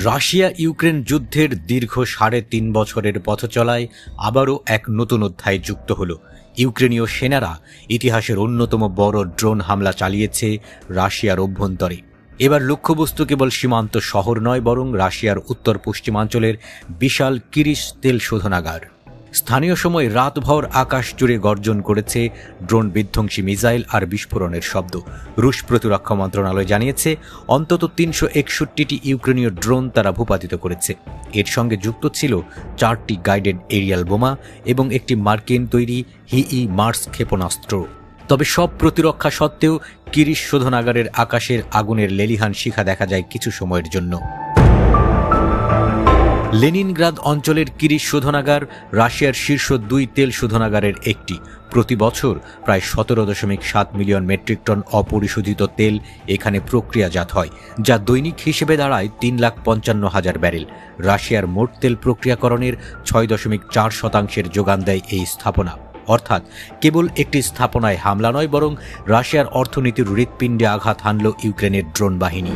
Russia Ukraine যুদ্ধের দীর্ঘ ৩.৫ বছরের পথচলায় আবারও এক নতুন অধ্যায় যুক্ত হল। ইউক্রেনীয় সেনারা ইতিহাসের অন্যতম বড় ড্রোন হামলা চালিয়েছে রাশিয়ার অভ্যন্তরে। এবার লক্ষ্যবস্তু কেবল সীমান্ত শহর নয়, বরং রাশিয়ার উত্তর পশ্চিমাঞ্চলের বিশাল কিরিশ তেল শোধনাগার। স্থানীয় সময় রাতভর আকাশ জুড়ে গর্জন করেছে ড্রোন বিধ্বংসী মিসাইল আর বিস্ফোরণের শব্দ। রুশ প্রতিরক্ষা মন্ত্রণালয় জানিয়েছে অন্তত ৩৬১টি ইউক্রেনীয় ড্রোন তারা ভূপাতিত করেছে। এর সঙ্গে যুক্ত ছিল ৪টি গাইডেড এরিয়াল বোমা এবং একটি মার্কিন তৈরি মার্স ক্ষেপণাস্ত্র। তবে সব প্রতিরক্ষা সত্ত্বেও কিরিশ শোধনাগারের আকাশের আগুনের লেলিহান শিখা দেখা যায় কিছু সময়ের জন্য। লেনিনগ্রাদ অঞ্চলের কিরিশ শোধনাগার রাশিয়ার শীর্ষ ২ তেল শোধনাগারের একটি। প্রতি বছর প্রায় ১৭.৭ মিলিয়ন মেট্রিক টন অপরিশোধিত তেল এখানে প্রক্রিয়াজাত হয়, যা দৈনিক হিসেবে দাঁড়ায় ৩,৫৫,০০০ ব্যারেল। রাশিয়ার মোট তেল প্রক্রিয়াকরণের ৬.৪% যোগান দেয় এই স্থাপনা। অর্থাৎ কেবল একটি স্থাপনায় হামলা নয়, বরং রাশিয়ার অর্থনীতির হৃৎপিণ্ডে আঘাত হানল ইউক্রেনের ড্রোন বাহিনী।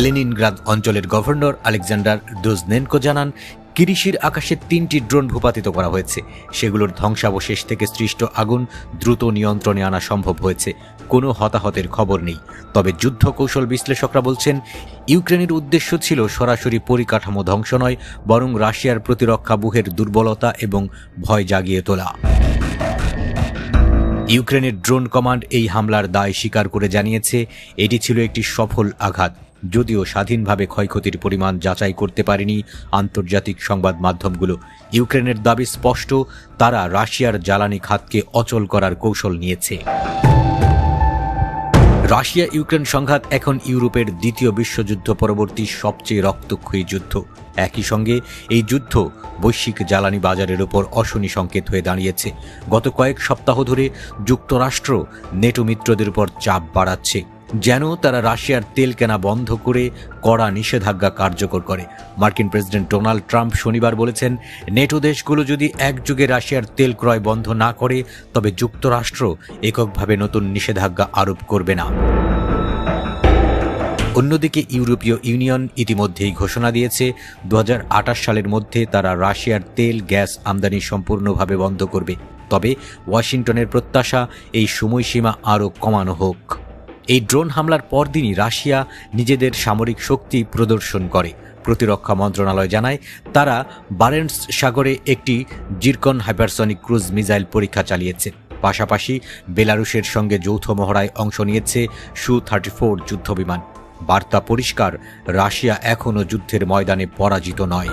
লেনিনগ্রাদ অঞ্চলের গভর্নর আলেকজান্ডার ডোজনেনকো জানান, কিরিশির আকাশে ৩টি ড্রোন ভূপাতিত করা হয়েছে। সেগুলোর ধ্বংসাবশেষ থেকে সৃষ্ট আগুন দ্রুত নিয়ন্ত্রণে আনা সম্ভব হয়েছে। কোনো হতাহতের খবর নেই। তবে যুদ্ধ কৌশল বিশ্লেষকরা বলছেন, ইউক্রেনের উদ্দেশ্য ছিল সরাসরি পরিকাঠামো ধ্বংস নয়, বরং রাশিয়ার প্রতিরক্ষা ব্যুহের দুর্বলতা এবং ভয় জাগিয়ে তোলা। ইউক্রেনের ড্রোন কমান্ড এই হামলার দায় স্বীকার করে জানিয়েছে এটি ছিল একটি সফল আঘাত, যদিও স্বাধীনভাবে ক্ষয়ক্ষতির পরিমাণ যাচাই করতে পারেনি আন্তর্জাতিক সংবাদ মাধ্যমগুলো। ইউক্রেনের দাবি স্পষ্ট, তারা রাশিয়ার জ্বালানি খাতকে অচল করার কৌশল নিয়েছে। রাশিয়া ইউক্রেন সংঘাত এখন ইউরোপের দ্বিতীয় বিশ্বযুদ্ধ পরবর্তী সবচেয়ে রক্তক্ষয়ী যুদ্ধ। একই সঙ্গে এই যুদ্ধ বৈশ্বিক জ্বালানি বাজারের উপর অশনি সংকেত হয়ে দাঁড়িয়েছে। গত কয়েক সপ্তাহ ধরে যুক্তরাষ্ট্র নেটো মিত্রদের উপর চাপ বাড়াচ্ছে, যেন তারা রাশিয়ার তেল কেনা বন্ধ করে কড়া নিষেধাজ্ঞা কার্যকর করে। মার্কিন প্রেসিডেন্ট ডোনাল্ড ট্রাম্প শনিবার বলেছেন, নেটো দেশগুলো যদি একযোগে রাশিয়ার তেল ক্রয় বন্ধ না করে, তবে যুক্তরাষ্ট্র এককভাবে নতুন নিষেধাজ্ঞা আরোপ করবে না। অন্যদিকে ইউরোপীয় ইউনিয়ন ইতিমধ্যেই ঘোষণা দিয়েছে ২০২৮ সালের মধ্যে তারা রাশিয়ার তেল গ্যাস আমদানি সম্পূর্ণভাবে বন্ধ করবে। তবে ওয়াশিংটনের প্রত্যাশা এই সময়সীমা আরও কমানো হোক। এই ড্রোন হামলার পরদিনই রাশিয়া নিজেদের সামরিক শক্তি প্রদর্শন করে। প্রতিরক্ষা মন্ত্রণালয় জানায়, তারা বারেন্টস সাগরে একটি জিরকন হাইপারসনিক ক্রুজ মিসাইল পরীক্ষা চালিয়েছে। পাশাপাশি বেলারুশের সঙ্গে যৌথ মহড়ায় অংশ নিয়েছে সু-34 যুদ্ধবিমান। বার্তা পরিষ্কার, রাশিয়া এখনও যুদ্ধের ময়দানে পরাজিত নয়।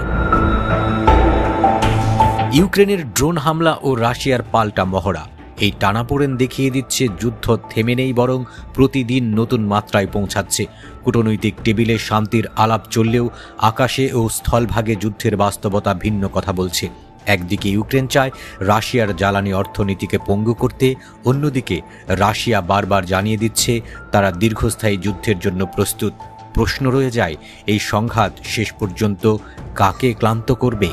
ইউক্রেনের ড্রোন হামলা ও রাশিয়ার পাল্টা মহড়া এই টানাপোড়েন দেখিয়ে দিচ্ছে যুদ্ধ থেমে নেই, বরং প্রতিদিন নতুন মাত্রায় পৌঁছাচ্ছে। কূটনৈতিক টেবিলে শান্তির আলাপ চললেও আকাশে ও স্থলভাগে যুদ্ধের বাস্তবতা ভিন্ন কথা বলছে। একদিকে ইউক্রেন চায় রাশিয়ার জ্বালানি অর্থনীতিকে পঙ্গু করতে, অন্যদিকে রাশিয়া বারবার জানিয়ে দিচ্ছে তারা দীর্ঘস্থায়ী যুদ্ধের জন্য প্রস্তুত। প্রশ্ন রয়ে যায়, এই সংঘাত শেষ পর্যন্ত কাকে ক্লান্ত করবে?